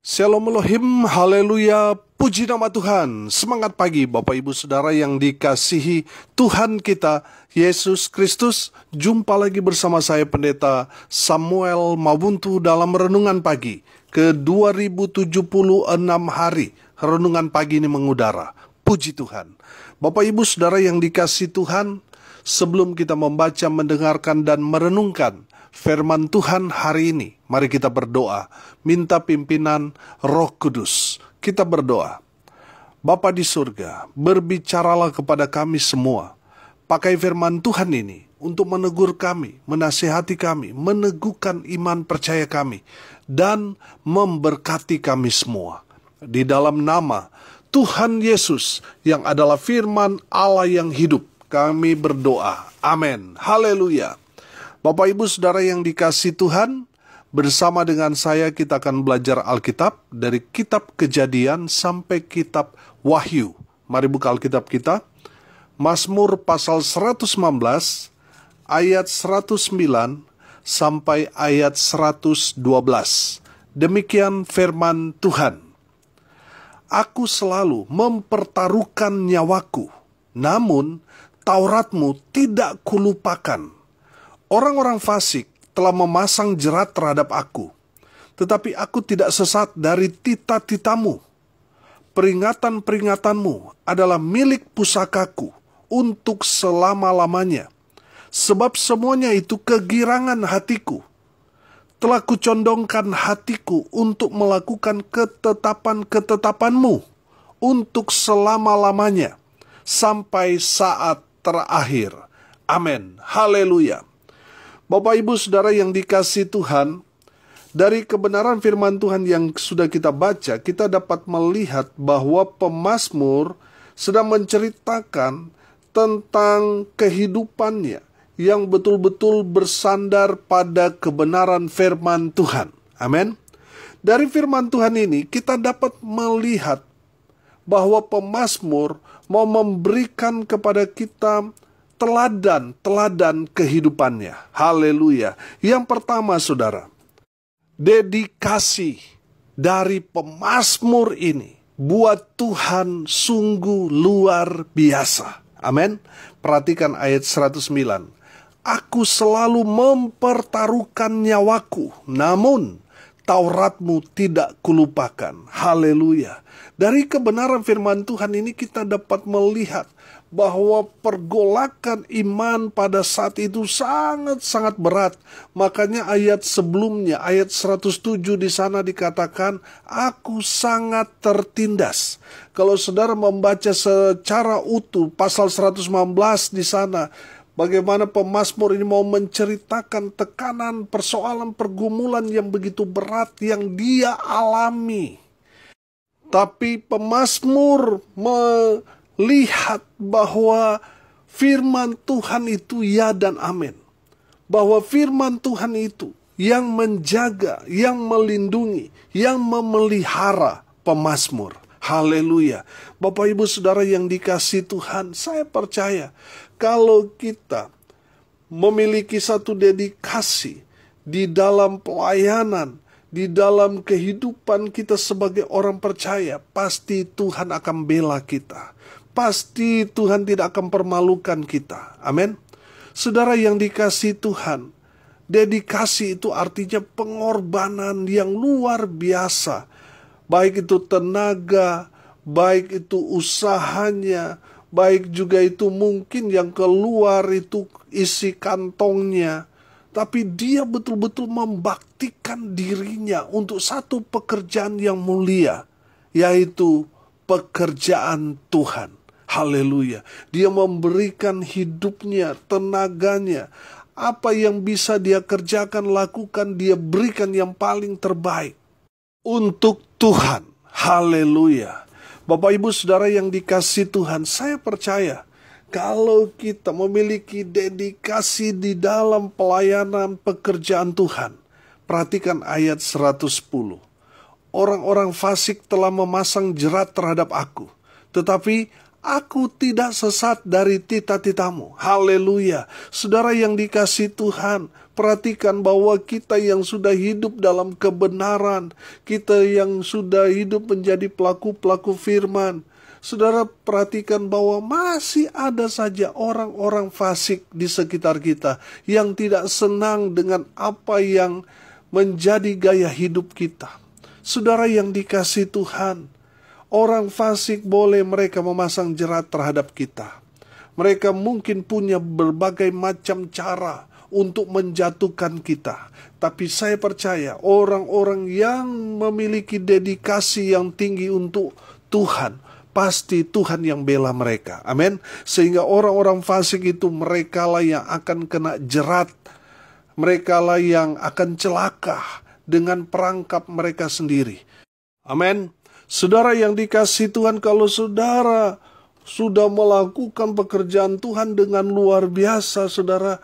Shalom Elohim, haleluya, puji nama Tuhan. Semangat pagi Bapak Ibu Saudara yang dikasihi Tuhan kita, Yesus Kristus. Jumpa lagi bersama saya Pendeta Samuel Mabuntu dalam Renungan Pagi ke 2076 hari. Renungan pagi ini mengudara, puji Tuhan. Bapak Ibu Saudara yang dikasihi Tuhan, sebelum kita membaca, mendengarkan, dan merenungkan firman Tuhan hari ini, mari kita berdoa, minta pimpinan Roh Kudus. Kita berdoa. Bapa di surga, berbicaralah kepada kami semua. Pakai firman Tuhan ini untuk menegur kami, menasihati kami, meneguhkan iman percaya kami, dan memberkati kami semua. Di dalam nama Tuhan Yesus yang adalah firman Allah yang hidup, kami berdoa. Amin. Haleluya. Bapak Ibu Saudara yang dikasihi Tuhan, bersama dengan saya kita akan belajar Alkitab dari kitab Kejadian sampai kitab Wahyu. Mari buka Alkitab kita. Mazmur pasal 119 ayat 109 sampai ayat 112. Demikian firman Tuhan. Aku selalu mempertaruhkan nyawaku, namun Tauratmu tidak kulupakan. Orang-orang fasik telah memasang jerat terhadap aku, tetapi aku tidak sesat dari tita-titamu. Peringatan-peringatanmu adalah milik pusakaku untuk selama-lamanya, sebab semuanya itu kegirangan hatiku. Telah kucondongkan hatiku untuk melakukan ketetapan-ketetapanmu untuk selama-lamanya, sampai saat terakhir. Amin. Haleluya. Bapak Ibu Saudara yang dikasihi Tuhan, dari kebenaran firman Tuhan yang sudah kita baca, kita dapat melihat bahwa pemazmur sedang menceritakan tentang kehidupannya yang betul-betul bersandar pada kebenaran firman Tuhan. Amin. Dari firman Tuhan ini kita dapat melihat bahwa pemazmur mau memberikan kepada kita teladan kehidupannya. Haleluya. Yang pertama saudara, dedikasi dari pemazmur ini buat Tuhan sungguh luar biasa. Amin. Perhatikan ayat 109. Aku selalu mempertaruhkan nyawaku, namun Tauratmu tidak kulupakan. Haleluya. Dari kebenaran firman Tuhan ini kita dapat melihat bahwa pergolakan iman pada saat itu sangat-sangat berat. Makanya ayat sebelumnya, ayat 107 di sana dikatakan, aku sangat tertindas. Kalau saudara membaca secara utuh pasal 115 di sana, bagaimana pemazmur ini mau menceritakan tekanan, persoalan, pergumulan yang begitu berat yang dia alami. Tapi pemazmur melihat bahwa firman Tuhan itu ya dan amin. Bahwa firman Tuhan itu yang menjaga, yang melindungi, yang memelihara pemazmur. Haleluya. Bapak Ibu Saudara yang dikasihi Tuhan, saya percaya kalau kita memiliki satu dedikasi di dalam pelayanan, di dalam kehidupan kita sebagai orang percaya, pasti Tuhan akan bela kita. Pasti Tuhan tidak akan permalukan kita. Amin. Saudara yang dikasihi Tuhan, dedikasi itu artinya pengorbanan yang luar biasa. Baik itu tenaga, baik itu usahanya, baik juga itu mungkin yang keluar itu isi kantongnya. Tapi dia betul-betul membaktikan dirinya untuk satu pekerjaan yang mulia, yaitu pekerjaan Tuhan. Haleluya. Dia memberikan hidupnya, tenaganya. Apa yang bisa dia kerjakan, lakukan, dia berikan yang paling terbaik untuk Tuhan. Haleluya. Bapak Ibu Saudara yang dikasihi Tuhan, saya percaya kalau kita memiliki dedikasi di dalam pelayanan pekerjaan Tuhan. Perhatikan ayat 110. Orang-orang fasik telah memasang jerat terhadap aku, tetapi Aku tidak sesat dari tita-titamu. Haleluya. Saudara yang dikasihi Tuhan, perhatikan bahwa kita yang sudah hidup dalam kebenaran, kita yang sudah hidup menjadi pelaku-pelaku firman, saudara perhatikan bahwa masih ada saja orang-orang fasik di sekitar kita yang tidak senang dengan apa yang menjadi gaya hidup kita. Saudara yang dikasihi Tuhan, orang fasik boleh mereka memasang jerat terhadap kita. Mereka mungkin punya berbagai macam cara untuk menjatuhkan kita. Tapi saya percaya orang-orang yang memiliki dedikasi yang tinggi untuk Tuhan, pasti Tuhan yang bela mereka. Amin. Sehingga orang-orang fasik itu merekalah yang akan kena jerat. Merekalah yang akan celaka dengan perangkap mereka sendiri. Amin. Saudara yang dikasihi Tuhan, kalau saudara sudah melakukan pekerjaan Tuhan dengan luar biasa, saudara,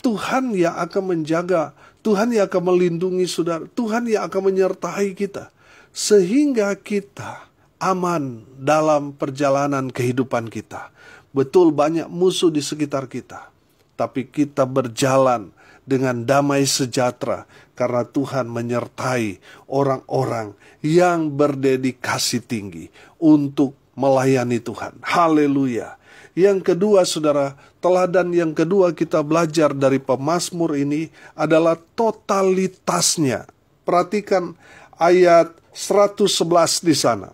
Tuhan yang akan menjaga, Tuhan yang akan melindungi saudara, Tuhan yang akan menyertai kita, sehingga kita aman dalam perjalanan kehidupan kita. Betul banyak musuh di sekitar kita, tapi kita berjalan dengan damai sejahtera karena Tuhan menyertai orang-orang yang berdedikasi tinggi untuk melayani Tuhan. Haleluya. Yang kedua, saudara, teladan yang kedua kita belajar dari pemazmur ini adalah totalitasnya. Perhatikan ayat 111 di sana.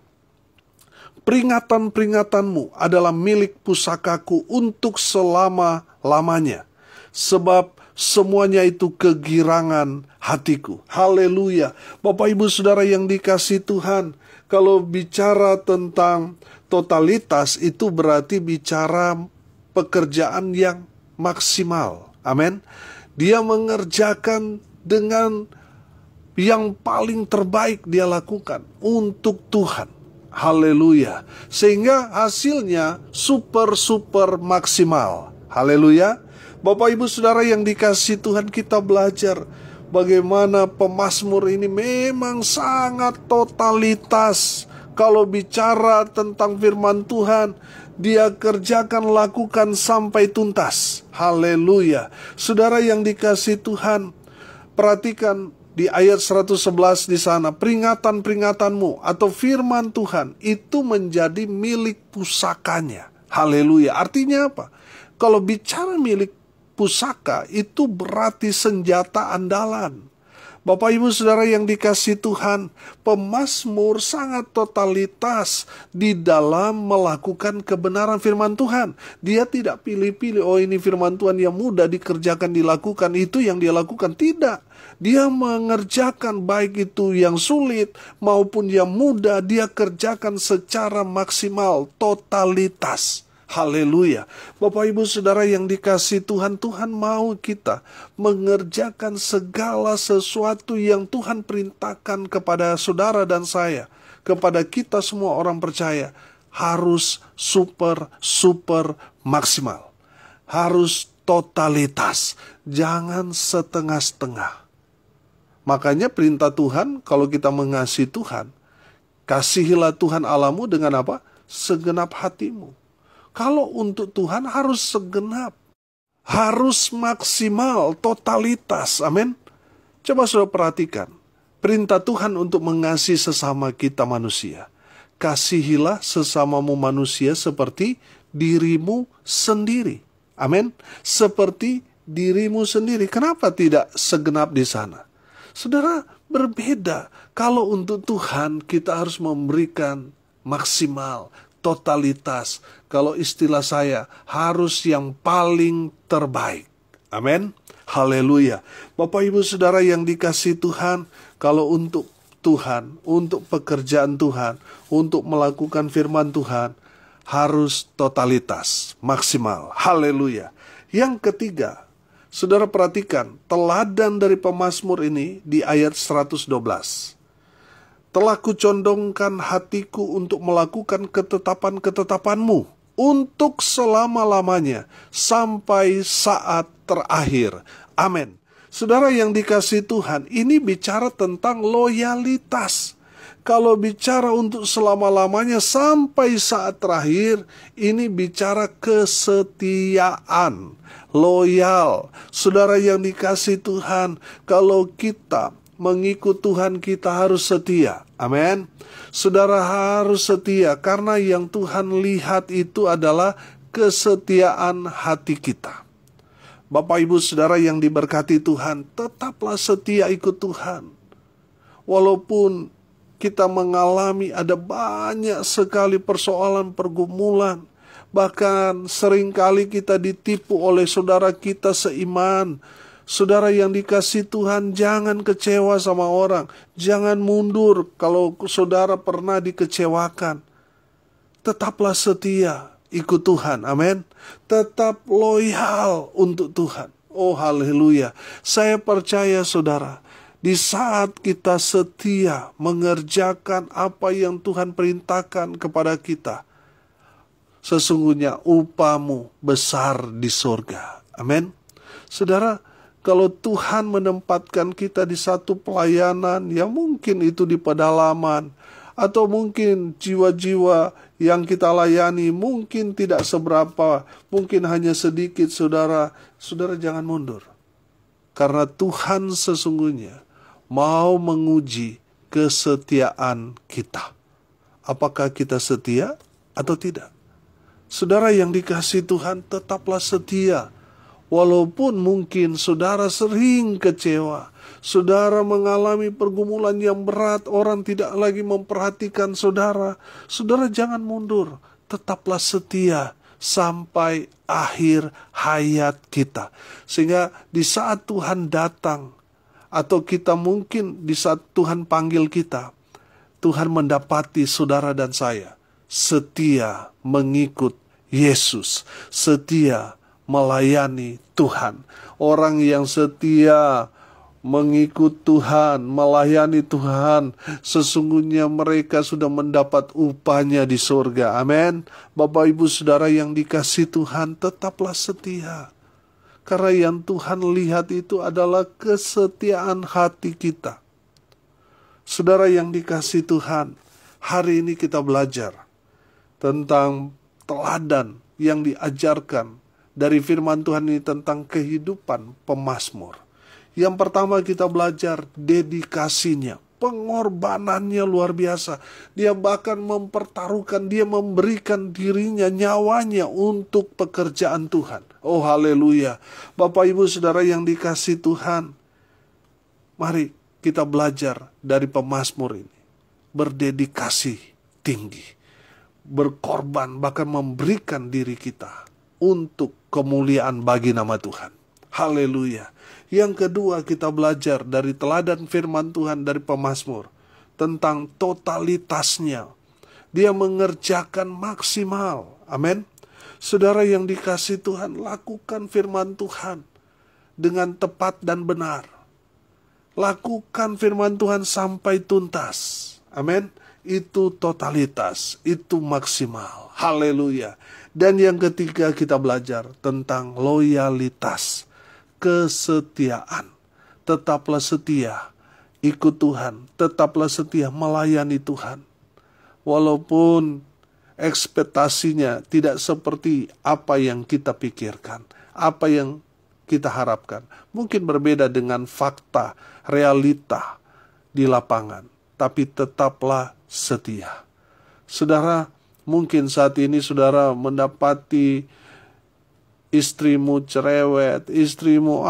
Peringatan-peringatanmu adalah milik pusakaku untuk selama-lamanya, sebab semuanya itu kegirangan hatiku. Haleluya. Bapak Ibu Saudara yang dikasihi Tuhan, kalau bicara tentang totalitas itu berarti bicara pekerjaan yang maksimal. Amin. Dia mengerjakan dengan yang paling terbaik dia lakukan untuk Tuhan. Haleluya. Sehingga hasilnya super maksimal. Haleluya. Bapak Ibu Saudara yang dikasihi Tuhan, kita belajar bagaimana pemazmur ini memang sangat totalitas. Kalau bicara tentang firman Tuhan, dia kerjakan, lakukan sampai tuntas. Haleluya. Saudara yang dikasihi Tuhan, perhatikan di ayat 111 di sana, peringatan-peringatanmu atau firman Tuhan itu menjadi milik pusakanya. Haleluya. Artinya apa? Kalau bicara milik pusaka itu berarti senjata andalan. Bapak Ibu Saudara yang dikasihi Tuhan, pemazmur sangat totalitas di dalam melakukan kebenaran firman Tuhan. Dia tidak pilih-pilih, oh ini firman Tuhan yang mudah dikerjakan, dilakukan, itu yang dia lakukan. Tidak. Dia mengerjakan baik itu yang sulit maupun yang mudah, dia kerjakan secara maksimal, totalitas. Haleluya. Bapak Ibu Saudara yang dikasihi Tuhan, Tuhan mau kita mengerjakan segala sesuatu yang Tuhan perintahkan kepada saudara dan saya, kepada kita semua orang percaya, harus super maksimal. Harus totalitas. Jangan setengah-setengah. Makanya perintah Tuhan, kalau kita mengasihi Tuhan, kasihilah Tuhan Allahmu dengan apa? Segenap hatimu. Kalau untuk Tuhan harus segenap, harus maksimal, totalitas. Amin. Coba saudara perhatikan, perintah Tuhan untuk mengasihi sesama kita manusia. Kasihilah sesamamu manusia seperti dirimu sendiri. Amin. Seperti dirimu sendiri. Kenapa tidak segenap di sana? Saudara, berbeda. Kalau untuk Tuhan kita harus memberikan maksimal, totalitas. Kalau istilah saya, harus yang paling terbaik. Amin. Haleluya. Bapak Ibu Saudara yang dikasihi Tuhan, kalau untuk Tuhan, untuk pekerjaan Tuhan, untuk melakukan firman Tuhan, harus totalitas, maksimal. Haleluya. Yang ketiga, saudara perhatikan, teladan dari pemazmur ini di ayat 112. Telah kucondongkan hatiku untuk melakukan ketetapan-ketetapanmu untuk selama-lamanya sampai saat terakhir. Amin. Saudara yang dikasihi Tuhan, ini bicara tentang loyalitas. Kalau bicara untuk selama-lamanya sampai saat terakhir, ini bicara kesetiaan, loyal. Saudara yang dikasihi Tuhan, kalau kita mengikut Tuhan, kita harus setia. Amin. Saudara harus setia, karena yang Tuhan lihat itu adalah kesetiaan hati kita. Bapak Ibu Saudara yang diberkati Tuhan, tetaplah setia ikut Tuhan. Walaupun kita mengalami ada banyak sekali persoalan, pergumulan, bahkan seringkali kita ditipu oleh saudara kita seiman. Saudara yang dikasihi Tuhan, jangan kecewa sama orang. Jangan mundur kalau saudara pernah dikecewakan. Tetaplah setia ikut Tuhan, amin. Tetap loyal untuk Tuhan. Oh haleluya. Saya percaya saudara, di saat kita setia mengerjakan apa yang Tuhan perintahkan kepada kita, sesungguhnya upahmu besar di surga. Amin. Saudara, kalau Tuhan menempatkan kita di satu pelayanan yang mungkin itu di pedalaman, atau mungkin jiwa-jiwa yang kita layani mungkin tidak seberapa, mungkin hanya sedikit, saudara jangan mundur. Karena Tuhan sesungguhnya mau menguji kesetiaan kita. Apakah kita setia atau tidak? Saudara yang dikasihi Tuhan, tetaplah setia. Walaupun mungkin saudara sering kecewa, saudara mengalami pergumulan yang berat, orang tidak lagi memperhatikan saudara, saudara jangan mundur, tetaplah setia sampai akhir hayat kita. Sehingga di saat Tuhan datang, atau kita mungkin di saat Tuhan panggil kita, Tuhan mendapati saudara dan saya setia mengikut Yesus, setia melayani Tuhan. Orang yang setia mengikut Tuhan, melayani Tuhan, sesungguhnya mereka sudah mendapat upahnya di surga. Amin. Bapak Ibu Saudara yang dikasihi Tuhan, tetaplah setia. Karena yang Tuhan lihat itu adalah kesetiaan hati kita. Saudara yang dikasihi Tuhan, hari ini kita belajar tentang teladan yang diajarkan dari firman Tuhan ini tentang kehidupan pemazmur. Yang pertama kita belajar dedikasinya, pengorbanannya luar biasa. Dia bahkan mempertaruhkan, dia memberikan dirinya, nyawanya untuk pekerjaan Tuhan. Oh haleluya. Bapak Ibu Saudara yang dikasihi Tuhan, mari kita belajar dari pemazmur ini. Berdedikasi tinggi, berkorban, bahkan memberikan diri kita untuk kemuliaan bagi nama Tuhan. Haleluya. Yang kedua kita belajar dari teladan firman Tuhan dari pemazmur tentang totalitasnya. Dia mengerjakan maksimal. Amin. Saudara yang dikasihi Tuhan, lakukan firman Tuhan dengan tepat dan benar. Lakukan firman Tuhan sampai tuntas. Amin. Itu totalitas, itu maksimal. Haleluya. Dan yang ketiga kita belajar tentang loyalitas, kesetiaan. Tetaplah setia ikut Tuhan, tetaplah setia melayani Tuhan. Walaupun ekspektasinya tidak seperti apa yang kita pikirkan, apa yang kita harapkan. Mungkin berbeda dengan fakta, realita di lapangan. Tapi tetaplah setia. Saudara, mungkin saat ini saudara mendapati istrimu cerewet, istrimu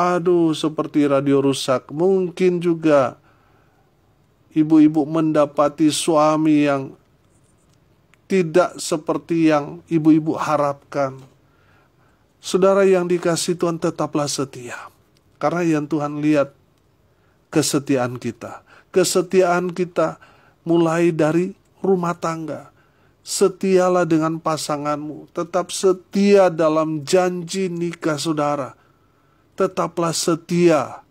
seperti radio rusak. Mungkin juga ibu-ibu mendapati suami yang tidak seperti yang ibu-ibu harapkan. Saudara yang dikasihi Tuhan, tetaplah setia. Karena yang Tuhan lihat kesetiaan kita. Kesetiaan kita mulai dari rumah tangga. Setialah dengan pasanganmu. Tetap setia dalam janji nikah saudara. Tetaplah setia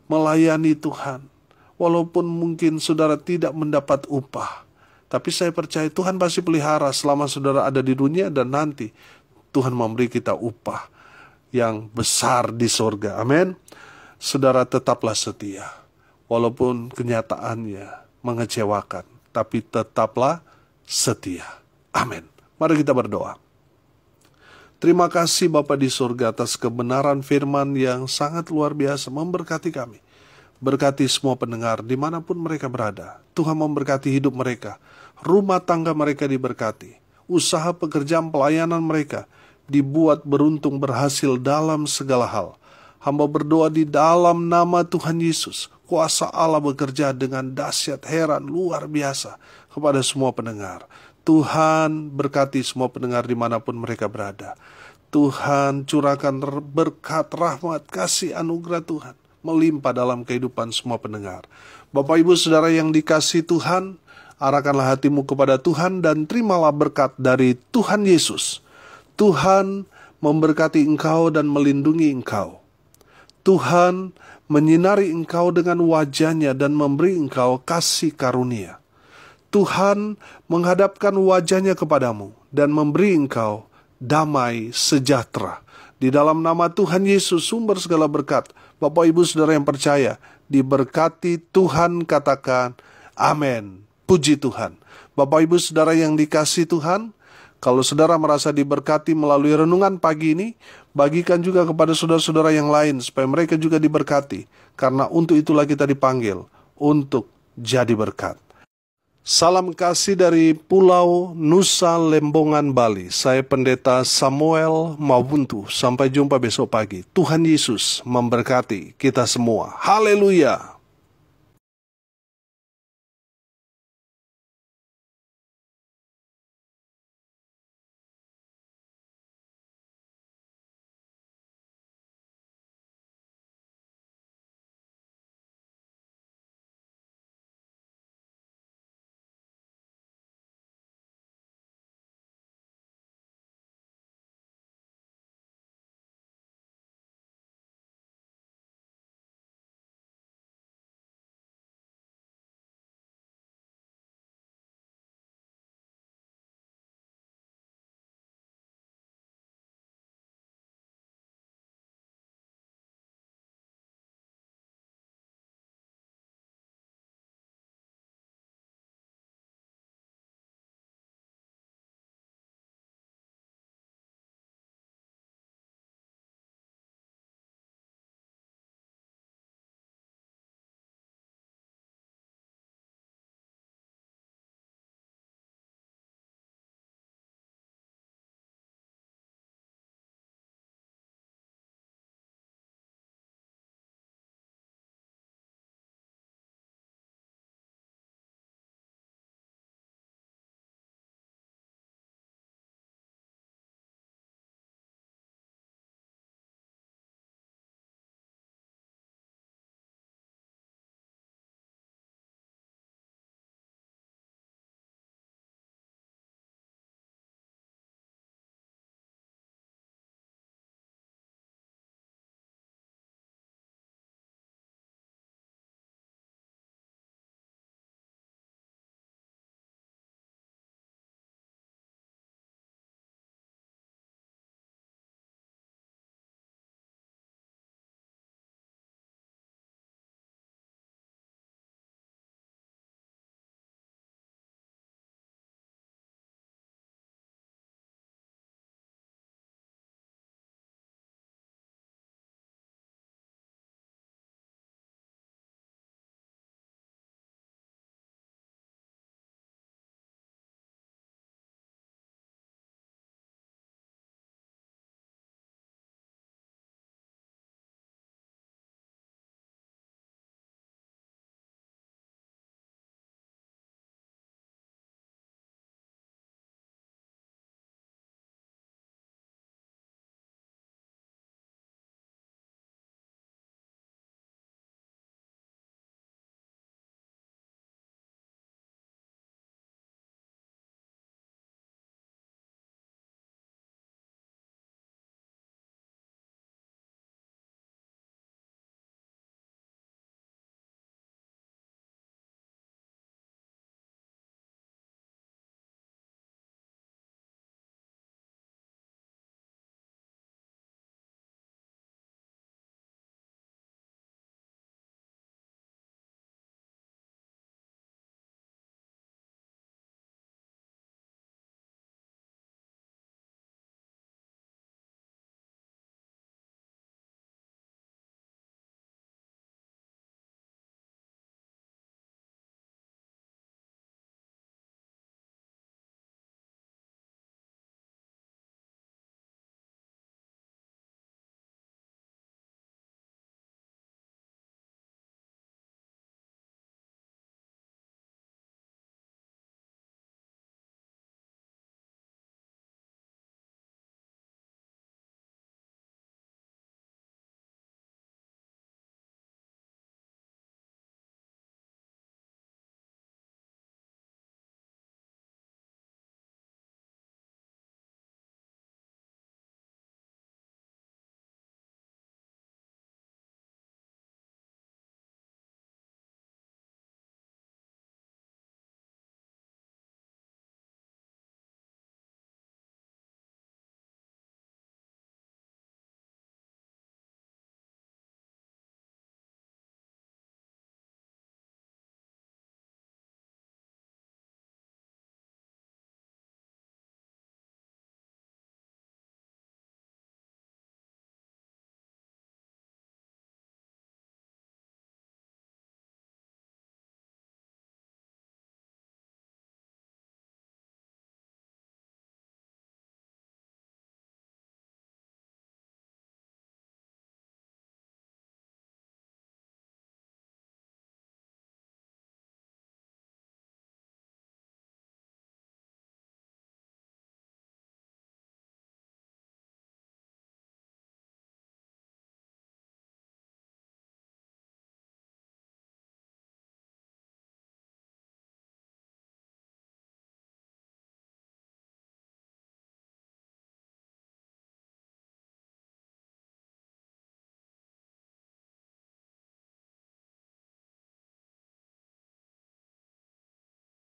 melayani Tuhan. Walaupun mungkin saudara tidak mendapat upah. Tapi saya percaya Tuhan pasti pelihara selama saudara ada di dunia. Dan nanti Tuhan memberi kita upah yang besar di sorga. Amin. Saudara tetaplah setia. Walaupun kenyataannya mengecewakan. tapi tetaplah setia. Amin. Mari kita berdoa. Terima kasih Bapa di surga atas kebenaran firman yang sangat luar biasa memberkati kami. Berkati semua pendengar dimanapun mereka berada. Tuhan memberkati hidup mereka. Rumah tangga mereka diberkati. Usaha pekerjaan pelayanan mereka dibuat beruntung berhasil dalam segala hal. Hamba berdoa di dalam nama Tuhan Yesus. Kuasa Allah bekerja dengan dahsyat heran luar biasa kepada semua pendengar. Tuhan berkati semua pendengar dimanapun mereka berada. Tuhan curahkan berkat, rahmat, kasih, anugerah Tuhan melimpah dalam kehidupan semua pendengar. Bapak Ibu Saudara yang dikasihi Tuhan, arahkanlah hatimu kepada Tuhan dan terimalah berkat dari Tuhan Yesus. Tuhan memberkati engkau dan melindungi engkau. Tuhan menyinari engkau dengan wajahnya dan memberi engkau kasih karunia. Tuhan menghadapkan wajahnya kepadamu dan memberi engkau damai sejahtera. Di dalam nama Tuhan Yesus, sumber segala berkat, Bapak Ibu Saudara yang percaya, diberkati Tuhan, katakan amin. Puji Tuhan. Bapak Ibu Saudara yang dikasihi Tuhan, kalau saudara merasa diberkati melalui renungan pagi ini, bagikan juga kepada saudara-saudara yang lain supaya mereka juga diberkati. Karena untuk itulah kita dipanggil untuk jadi berkat. Salam kasih dari Pulau Nusa Lembongan, Bali. Saya Pendeta Samuel Mabuntu. Sampai jumpa besok pagi. Tuhan Yesus memberkati kita semua. Haleluya.